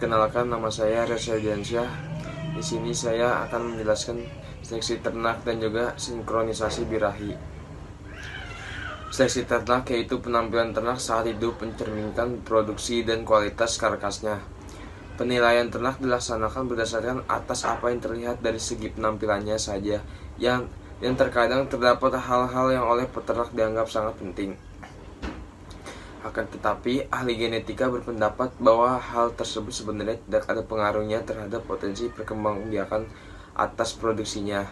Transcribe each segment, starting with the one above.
Perkenalkan, nama saya Reza Diansyah. Di sini saya akan menjelaskan seleksi ternak dan juga sinkronisasi birahi. Seleksi ternak yaitu penampilan ternak saat hidup mencerminkan produksi dan kualitas karkasnya. Penilaian ternak dilaksanakan berdasarkan atas apa yang terlihat dari segi penampilannya saja, yang terkadang terdapat hal-hal yang oleh peternak dianggap sangat penting. Akan tetapi, ahli genetika berpendapat bahwa hal tersebut sebenarnya tidak ada pengaruhnya terhadap potensi perkembangbiakan atas produksinya.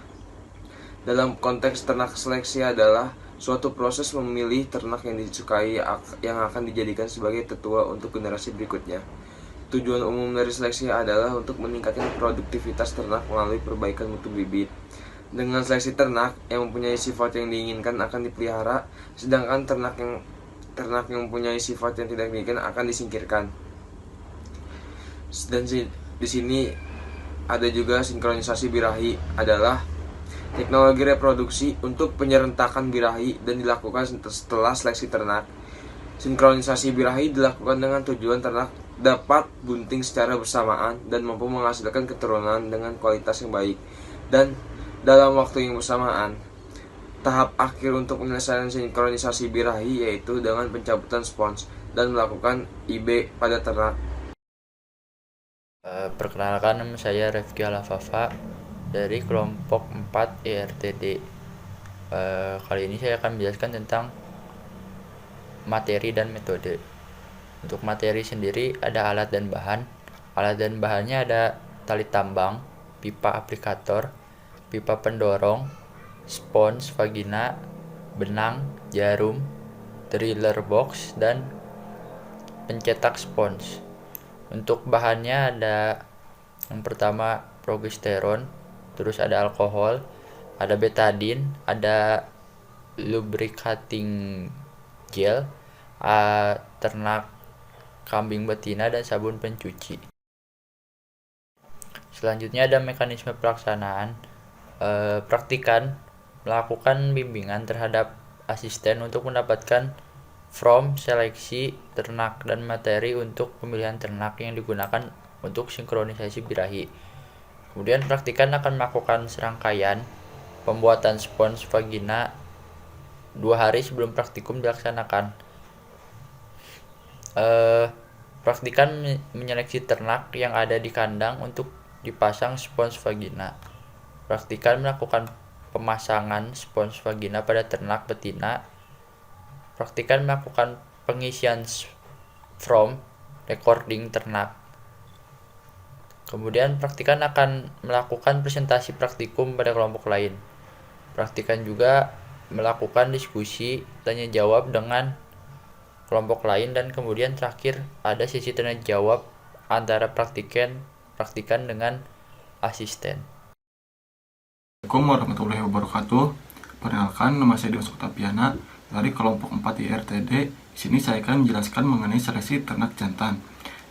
Dalam konteks ternak, seleksi adalah suatu proses memilih ternak yang disukai yang akan dijadikan sebagai tetua untuk generasi berikutnya. Tujuan umum dari seleksi adalah untuk meningkatkan produktivitas ternak melalui perbaikan mutu bibit. Dengan seleksi ternak yang mempunyai sifat yang diinginkan akan dipelihara, sedangkan ternak yang mempunyai sifat yang tidak diinginkan akan disingkirkan. Dan di sini ada juga sinkronisasi birahi, adalah teknologi reproduksi untuk penyerentakan birahi dan dilakukan setelah seleksi ternak. Sinkronisasi birahi dilakukan dengan tujuan ternak dapat bunting secara bersamaan dan mampu menghasilkan keturunan dengan kualitas yang baik dan dalam waktu yang bersamaan. Tahap akhir untuk penyelesaian sinkronisasi birahi yaitu dengan pencabutan spons dan melakukan IB pada ternak. Perkenalkan, nama saya Refki Alafafa dari kelompok 4 IRTD. Kali ini saya akan menjelaskan tentang materi dan metode. Untuk materi sendiri ada alat dan bahan. Alat dan bahannya ada tali tambang, pipa aplikator, pipa pendorong, spons vagina, benang, jarum, driller box, dan pencetak spons. Untuk bahannya ada yang pertama progesteron, terus ada alkohol, ada betadine, ada lubricating gel, ternak kambing betina, dan sabun pencuci. Selanjutnya ada mekanisme pelaksanaan. Praktikan melakukan bimbingan terhadap asisten untuk mendapatkan form seleksi ternak dan materi untuk pemilihan ternak yang digunakan untuk sinkronisasi birahi. Kemudian praktikan akan melakukan serangkaian pembuatan spons vagina 2 hari sebelum praktikum dilaksanakan. Praktikan menyeleksi ternak yang ada di kandang untuk dipasang spons vagina. Praktikan melakukan pemasangan spons vagina pada ternak betina. Praktikan melakukan pengisian form recording ternak. Kemudian praktikan akan melakukan presentasi praktikum pada kelompok lain. Praktikan juga melakukan diskusi tanya jawab dengan kelompok lain, dan kemudian terakhir ada sesi tanya jawab antara praktikan dengan asisten. Assalamualaikum warahmatullahi wabarakatuh. Perkenalkan, nama saya Dewa Suktapiana dari kelompok 4 IRTD. Di sini saya akan menjelaskan mengenai seleksi ternak jantan.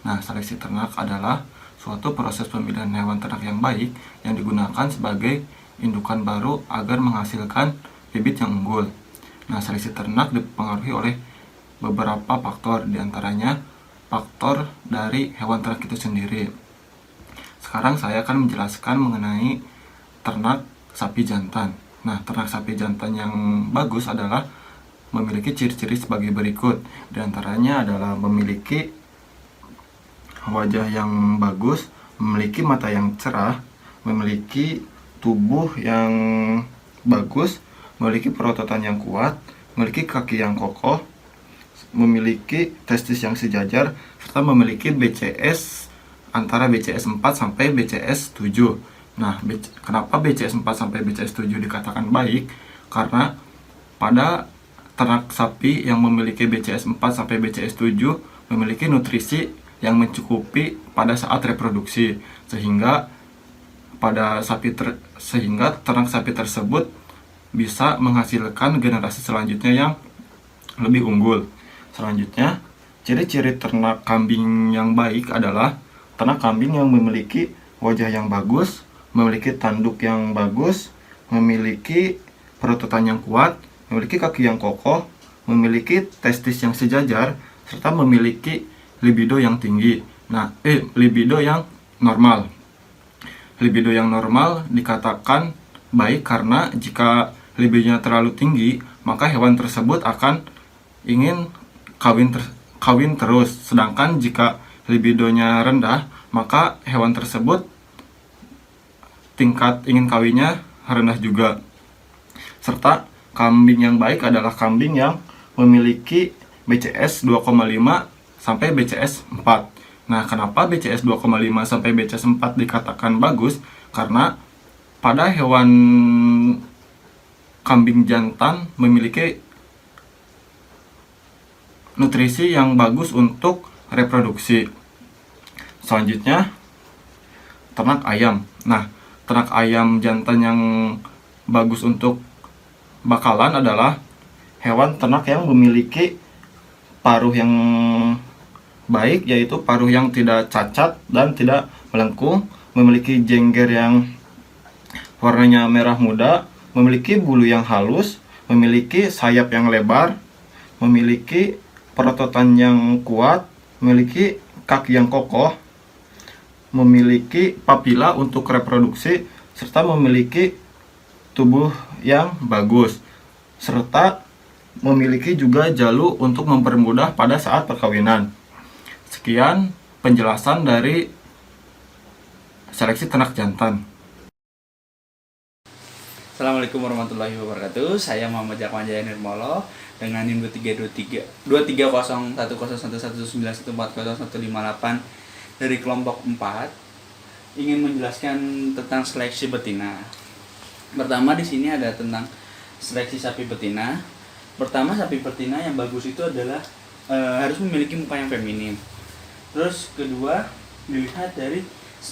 Nah, seleksi ternak adalah suatu proses pemilihan hewan ternak yang baik yang digunakan sebagai indukan baru agar menghasilkan bibit yang unggul. Nah, seleksi ternak dipengaruhi oleh beberapa faktor, diantaranya faktor dari hewan ternak itu sendiri. Sekarang saya akan menjelaskan mengenai ternak sapi jantan. Nah, ternak sapi jantan yang bagus adalah memiliki ciri-ciri sebagai berikut. Di antaranya adalah memiliki wajah yang bagus, memiliki mata yang cerah, memiliki tubuh yang bagus, memiliki perototan yang kuat, memiliki kaki yang kokoh, memiliki testis yang sejajar, serta memiliki BCS antara BCS 4 sampai BCS 7. Nah, kenapa BCS 4 sampai BCS 7 dikatakan baik? Karena pada ternak sapi yang memiliki BCS 4 sampai BCS 7 memiliki nutrisi yang mencukupi pada saat reproduksi, sehingga ternak sapi tersebut bisa menghasilkan generasi selanjutnya yang lebih unggul. Selanjutnya, ciri-ciri ternak kambing yang baik adalah ternak kambing yang memiliki wajah yang bagus, memiliki tanduk yang bagus, memiliki perototan yang kuat, memiliki kaki yang kokoh, memiliki testis yang sejajar, serta memiliki libido yang tinggi. Nah, libido yang normal. Libido yang normal dikatakan baik karena jika libidonya terlalu tinggi, maka hewan tersebut akan ingin kawin terus. Sedangkan jika libidonya rendah, maka hewan tersebut tingkat ingin kawinnya rendah juga. Serta kambing yang baik adalah kambing yang memiliki BCS 2,5 sampai BCS 4. Nah, kenapa BCS 2,5 sampai BCS 4 dikatakan bagus? Karena pada hewan kambing jantan memiliki nutrisi yang bagus untuk reproduksi. Selanjutnya, ternak ayam. Nah, ternak ayam jantan yang bagus untuk bakalan adalah hewan ternak yang memiliki paruh yang baik, yaitu paruh yang tidak cacat dan tidak melengkung, memiliki jengger yang warnanya merah muda, memiliki bulu yang halus, memiliki sayap yang lebar, memiliki perototan yang kuat, memiliki kaki yang kokoh, memiliki papila untuk reproduksi, serta memiliki tubuh yang bagus, serta memiliki juga jalu untuk mempermudah pada saat perkawinan. Sekian penjelasan dari seleksi ternak jantan. Assalamualaikum warahmatullahi wabarakatuh. Saya Muhammad Jakwan Jaya Nirmolo dengan NIM 23010111140158 dari kelompok 4 ingin menjelaskan tentang seleksi betina. Pertama di sini ada tentang seleksi sapi betina. Pertama, sapi betina yang bagus itu adalah harus memiliki muka yang feminim. Terus kedua, dilihat dari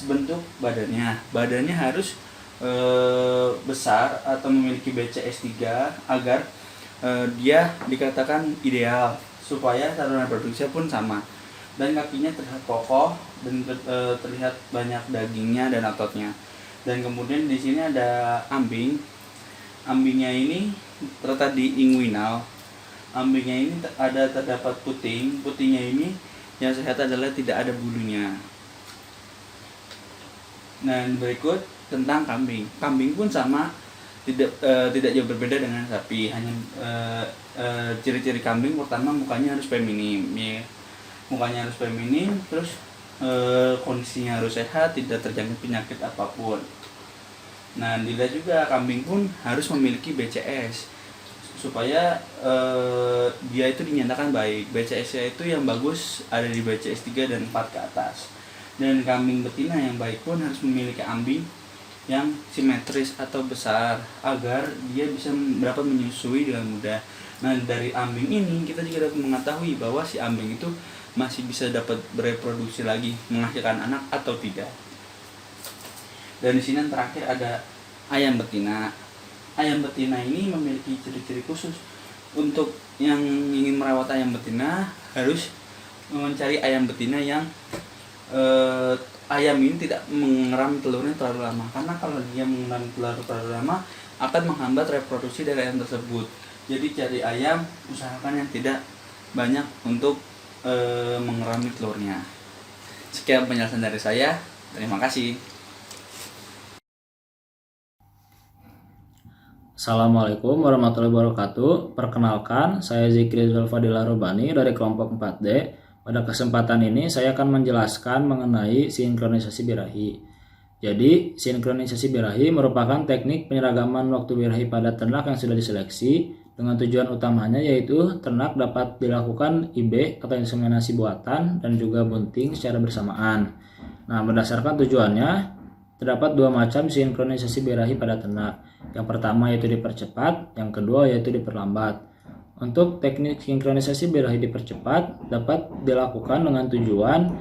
bentuk badannya. Badannya harus besar atau memiliki BCS 3 agar dia dikatakan ideal, supaya saluran reproduksi pun sama. Dan kakinya terlihat kokoh dan terlihat banyak dagingnya dan ototnya. Dan kemudian di sini ada ambing. Ambingnya ini terletak di inguinal. Ambingnya ini terdapat puting. Putingnya ini yang sehat adalah tidak ada bulunya. Nah, berikut tentang kambing. Kambing pun sama, tidak jauh berbeda dengan sapi. Hanya ciri-ciri kambing pertama mukanya harus feminim, ya. Mukanya harus feminim, terus kondisinya harus sehat, tidak terjangkit penyakit apapun. Nah, dilihat juga kambing pun harus memiliki BCS supaya dia itu dinyatakan baik. BCS-nya itu yang bagus ada di BCS 3 dan 4 ke atas. Dan kambing betina yang baik pun harus memiliki ambing yang simetris atau besar agar dia bisa dapat menyusui dengan mudah. Nah, dari ambing ini kita juga dapat mengetahui bahwa si ambing itu masih bisa dapat bereproduksi lagi, menghasilkan anak atau tidak. Dan di sini yang terakhir ada ayam betina. Ayam betina ini memiliki ciri-ciri khusus. Untuk yang ingin merawat ayam betina harus mencari ayam betina yang ayam ini tidak mengeram telurnya terlalu lama, karena kalau dia mengeram telur terlalu lama akan menghambat reproduksi dari ayam tersebut. Jadi cari ayam, usahakan yang tidak banyak untuk mengerami telurnya. Sekian penjelasan dari saya, terima kasih. Assalamualaikum warahmatullahi wabarakatuh. Perkenalkan, saya Zikri Zulfadilah Rubani dari kelompok 4D. Pada kesempatan ini saya akan menjelaskan mengenai sinkronisasi birahi. Jadi, sinkronisasi birahi merupakan teknik penyeragaman waktu birahi pada ternak yang sudah diseleksi dengan tujuan utamanya yaitu ternak dapat dilakukan IB atau inseminasi buatan dan juga bunting secara bersamaan. Nah, berdasarkan tujuannya, terdapat dua macam sinkronisasi birahi pada ternak. Yang pertama yaitu dipercepat, yang kedua yaitu diperlambat. Untuk teknik sinkronisasi birahi dipercepat dapat dilakukan dengan tujuan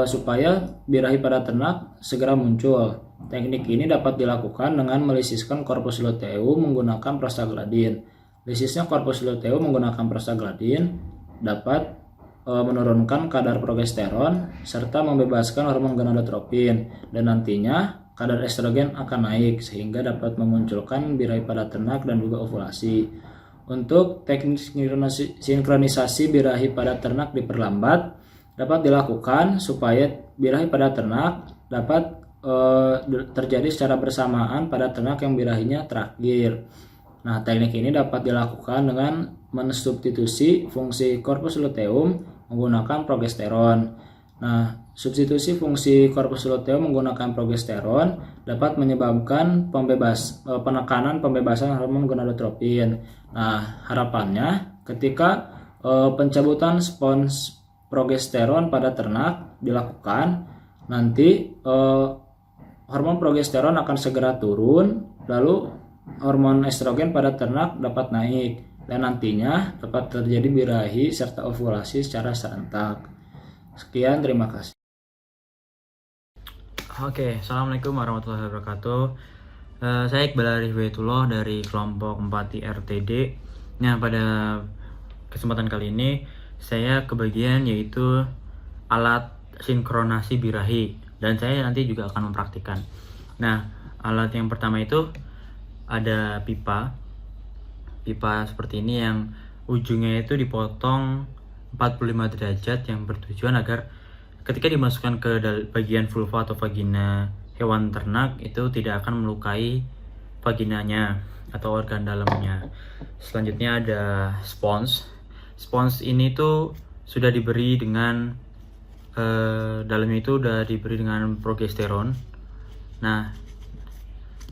supaya birahi pada ternak segera muncul. Teknik ini dapat dilakukan dengan melisiskan korpus luteum menggunakan prostaglandin. Lisisnya korpus luteum menggunakan prostaglandin dapat menurunkan kadar progesteron serta membebaskan hormon gonadotropin, dan nantinya kadar estrogen akan naik sehingga dapat memunculkan birahi pada ternak dan juga ovulasi. Untuk teknik sinkronisasi birahi pada ternak diperlambat dapat dilakukan supaya birahi pada ternak dapat terjadi secara bersamaan pada ternak yang birahinya terakhir. Nah, teknik ini dapat dilakukan dengan mensubstitusi fungsi corpus luteum menggunakan progesteron. Nah, substitusi fungsi corpus luteum menggunakan progesteron dapat menyebabkan penekanan pembebasan hormon gonadotropin. Nah, harapannya ketika pencabutan spons progesteron pada ternak dilakukan, nanti hormon progesteron akan segera turun, lalu hormon estrogen pada ternak dapat naik, dan nantinya dapat terjadi birahi serta ovulasi secara serentak. Sekian, terima kasih. Oke, Assalamualaikum warahmatullahi wabarakatuh. Saya Iqbal Arif Baitullah dari kelompok 4 IRTD. Nah, pada kesempatan kali ini saya kebagian yaitu alat sinkronasi birahi, dan saya nanti juga akan mempraktikkan. Nah, alat yang pertama itu ada pipa seperti ini yang ujungnya itu dipotong 45 derajat yang bertujuan agar ketika dimasukkan ke bagian vulva atau vagina hewan ternak itu tidak akan melukai vaginanya atau organ dalamnya. Selanjutnya ada spons ini tuh sudah diberi dengan dalamnya itu udah diberi dengan progesteron. Nah,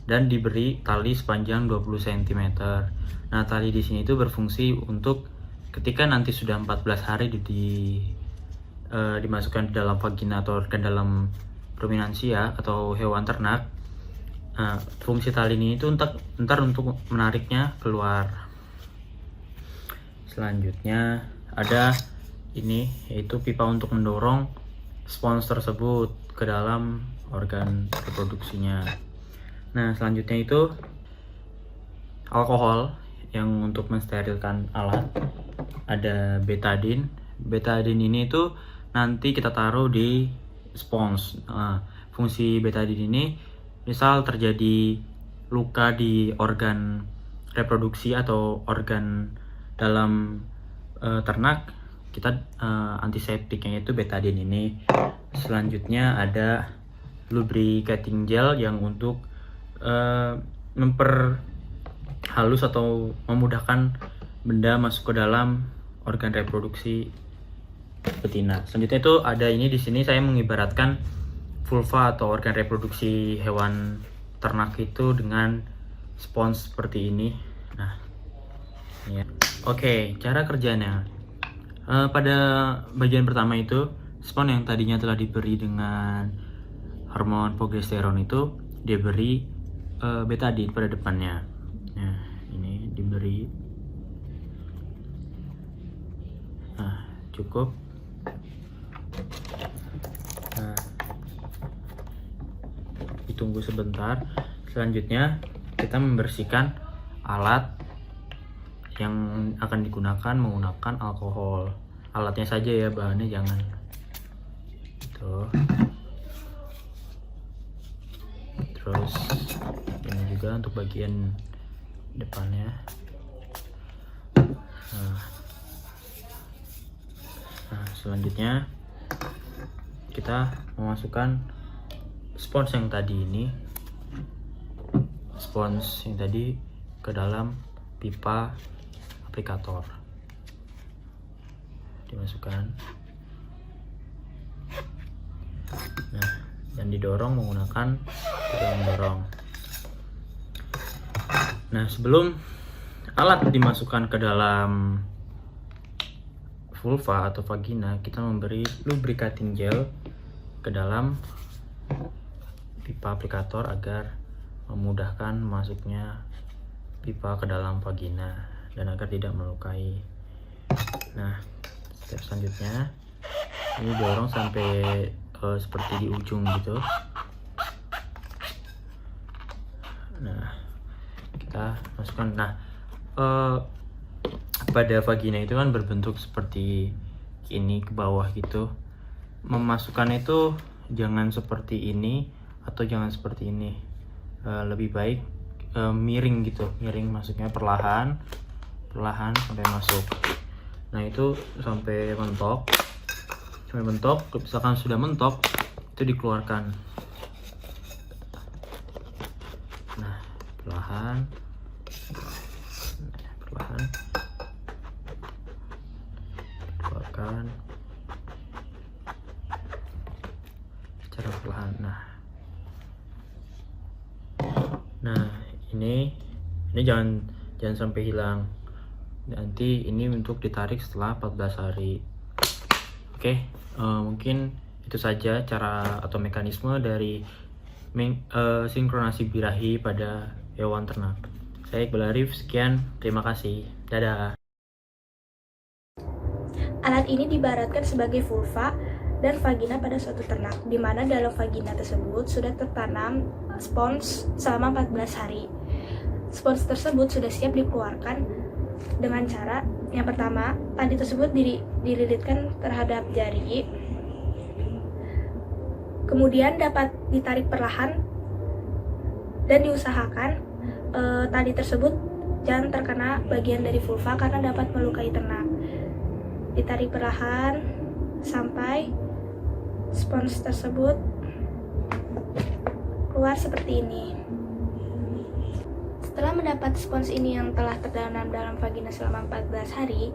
dan diberi tali sepanjang 20 cm. Nah, tali di sini itu berfungsi untuk ketika nanti sudah 14 hari dimasukkan di dalam vagina atau organ dalam ruminansia atau hewan ternak. Fungsi tali ini itu ntar untuk menariknya keluar. Selanjutnya ada ini yaitu pipa untuk mendorong spons tersebut ke dalam organ reproduksinya. Nah, selanjutnya itu alkohol yang untuk mensterilkan alat. Ada betadin. Betadin ini itu nanti kita taruh di spons. Fungsi betadin ini misal terjadi luka di organ reproduksi atau organ dalam ternak, kita antiseptiknya itu betadin ini. Selanjutnya ada lubricating gel yang untuk memperhalus atau memudahkan benda masuk ke dalam organ reproduksi betina. Selanjutnya itu ada ini di sini saya mengibaratkan vulva atau organ reproduksi hewan ternak itu dengan spons seperti ini. Nah, ya. Oke, cara kerjanya. Pada bagian pertama itu spons yang tadinya telah diberi dengan hormon progesteron itu diberi betadin pada depannya. Nah, ini diberi. Nah, cukup. Nah, ditunggu sebentar. Selanjutnya kita membersihkan alat yang akan digunakan menggunakan alkohol. Alatnya saja ya, bahannya jangan. Tuh. Terus ini juga untuk bagian depannya. Nah, selanjutnya kita memasukkan spons yang tadi ke dalam pipa aplikator. Dimasukkan. Nah, dan didorong menggunakan dorong. Nah, sebelum alat dimasukkan ke dalam vulva atau vagina, kita memberi lubricating gel ke dalam pipa aplikator agar memudahkan masuknya pipa ke dalam vagina dan agar tidak melukai. Nah, step selanjutnya ini dorong sampai seperti di ujung gitu. Nah, kita masukkan. Nah, pada vagina itu kan berbentuk seperti ini ke bawah gitu. Memasukkan itu jangan seperti ini atau jangan seperti ini. Lebih baik miring gitu, miring masuknya perlahan sampai masuk. Nah, itu sampai mentok. sampai mentok. Misalkan sudah mentok, itu dikeluarkan. Nah, perlahan keluarkan secara perlahan. Nah, ini jangan sampai hilang. Nanti ini untuk ditarik setelah 14 hari. Oke, mungkin itu saja cara atau mekanisme dari sinkronasi birahi pada hewan ternak. Saya Iqbal Arif, sekian, terima kasih, dadah. Alat ini diibaratkan sebagai vulva dan vagina pada suatu ternak, di mana dalam vagina tersebut sudah tertanam spons selama 14 hari. Spons tersebut sudah siap dikeluarkan dengan cara yang pertama, tali tersebut dililitkan terhadap jari, kemudian dapat ditarik perlahan dan diusahakan tali tersebut jangan terkena bagian dari vulva karena dapat melukai ternak. Ditarik perlahan sampai spons tersebut keluar seperti ini. Setelah mendapat spons ini yang telah tertanam dalam vagina selama 14 hari,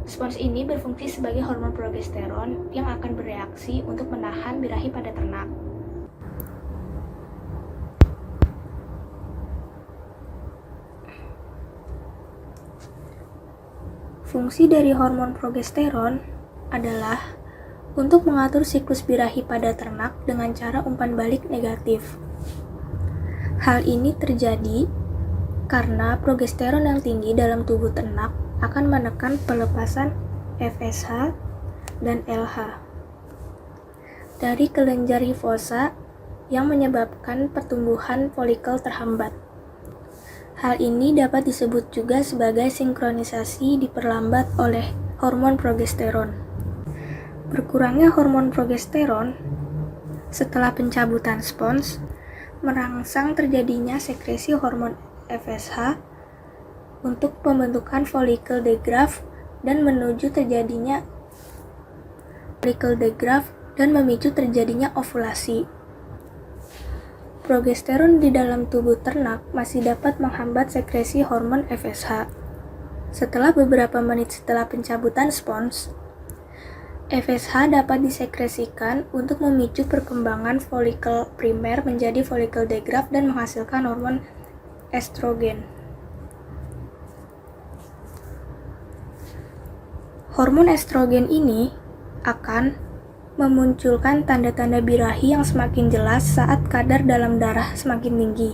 spons ini berfungsi sebagai hormon progesteron yang akan bereaksi untuk menahan birahi pada ternak. Fungsi dari hormon progesteron adalah untuk mengatur siklus birahi pada ternak dengan cara umpan balik negatif. Hal ini terjadi karena progesteron yang tinggi dalam tubuh ternak akan menekan pelepasan FSH dan LH dari kelenjar hifosa yang menyebabkan pertumbuhan folikel terhambat. Hal ini dapat disebut juga sebagai sinkronisasi diperlambat oleh hormon progesteron. Berkurangnya hormon progesteron setelah pencabutan spons merangsang terjadinya sekresi hormon FSH untuk pembentukan follicle degraft dan memicu terjadinya ovulasi. Progesteron di dalam tubuh ternak masih dapat menghambat sekresi hormon FSH. Setelah beberapa menit setelah pencabutan spons, FSH dapat disekresikan untuk memicu perkembangan folikel primer menjadi follicle degraft dan menghasilkan hormon estrogen. Hormon estrogen ini akan memunculkan tanda-tanda birahi yang semakin jelas saat kadar dalam darah semakin tinggi.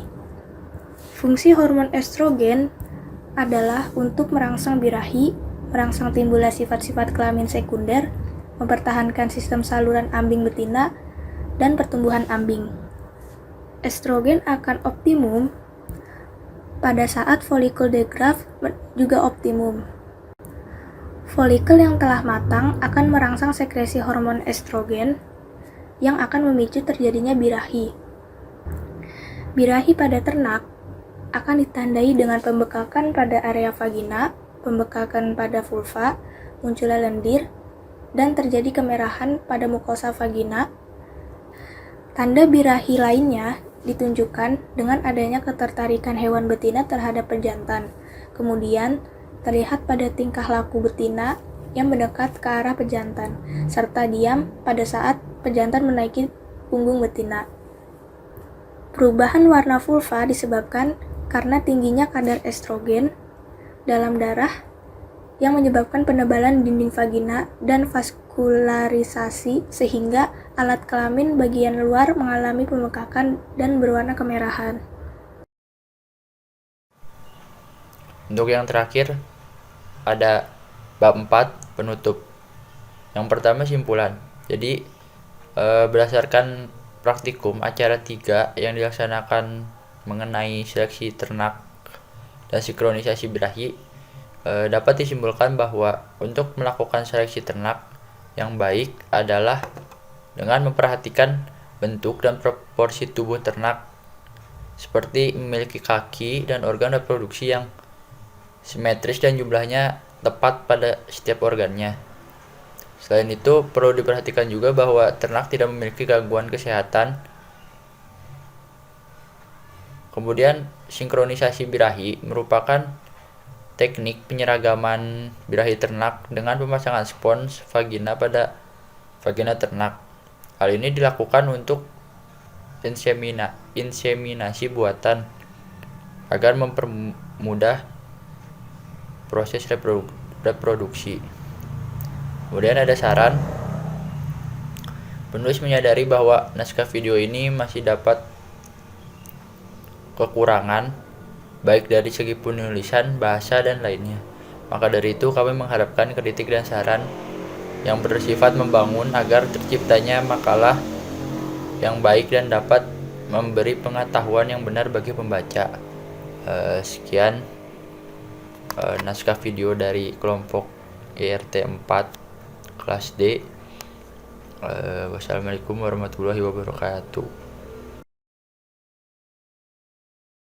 Fungsi hormon estrogen adalah untuk merangsang birahi, merangsang timbulnya sifat-sifat kelamin sekunder, mempertahankan sistem saluran ambing betina, dan pertumbuhan ambing. Estrogen akan optimum pada saat follicle degraft juga optimum. Folikel yang telah matang akan merangsang sekresi hormon estrogen yang akan memicu terjadinya birahi. Birahi pada ternak akan ditandai dengan pembekakan pada area vagina, pembekakan pada vulva, munculnya lendir, dan terjadi kemerahan pada mukosa vagina. Tanda birahi lainnya ditunjukkan dengan adanya ketertarikan hewan betina terhadap pejantan. Kemudian, terlihat pada tingkah laku betina yang mendekat ke arah pejantan, serta diam pada saat pejantan menaiki punggung betina. Perubahan warna vulva disebabkan karena tingginya kadar estrogen dalam darah yang menyebabkan penebalan dinding vagina dan vaskularisasi sehingga alat kelamin bagian luar mengalami pembekakan dan berwarna kemerahan. Untuk yang terakhir, ada bab 4 penutup. Yang pertama simpulan. Jadi berdasarkan praktikum acara 3 yang dilaksanakan mengenai seleksi ternak dan sinkronisasi birahi, dapat disimpulkan bahwa untuk melakukan seleksi ternak yang baik adalah dengan memperhatikan bentuk dan proporsi tubuh ternak, seperti memiliki kaki dan organ reproduksi yang simetris dan jumlahnya tepat pada setiap organnya. Selain itu, perlu diperhatikan juga bahwa ternak tidak memiliki gangguan kesehatan. Kemudian, sinkronisasi birahi merupakan teknik penyeragaman birahi ternak dengan pemasangan spons vagina pada vagina ternak. Hal ini dilakukan untuk inseminasi buatan agar mempermudah proses reproduksi. Kemudian ada saran. Penulis menyadari bahwa naskah video ini masih dapat kekurangan baik dari segi penulisan, bahasa, dan lainnya. Maka dari itu kami mengharapkan kritik dan saran yang bersifat membangun agar terciptanya makalah yang baik dan dapat memberi pengetahuan yang benar bagi pembaca. Sekian naskah video dari kelompok IRT 4 kelas D. Wassalamualaikum warahmatullahi wabarakatuh.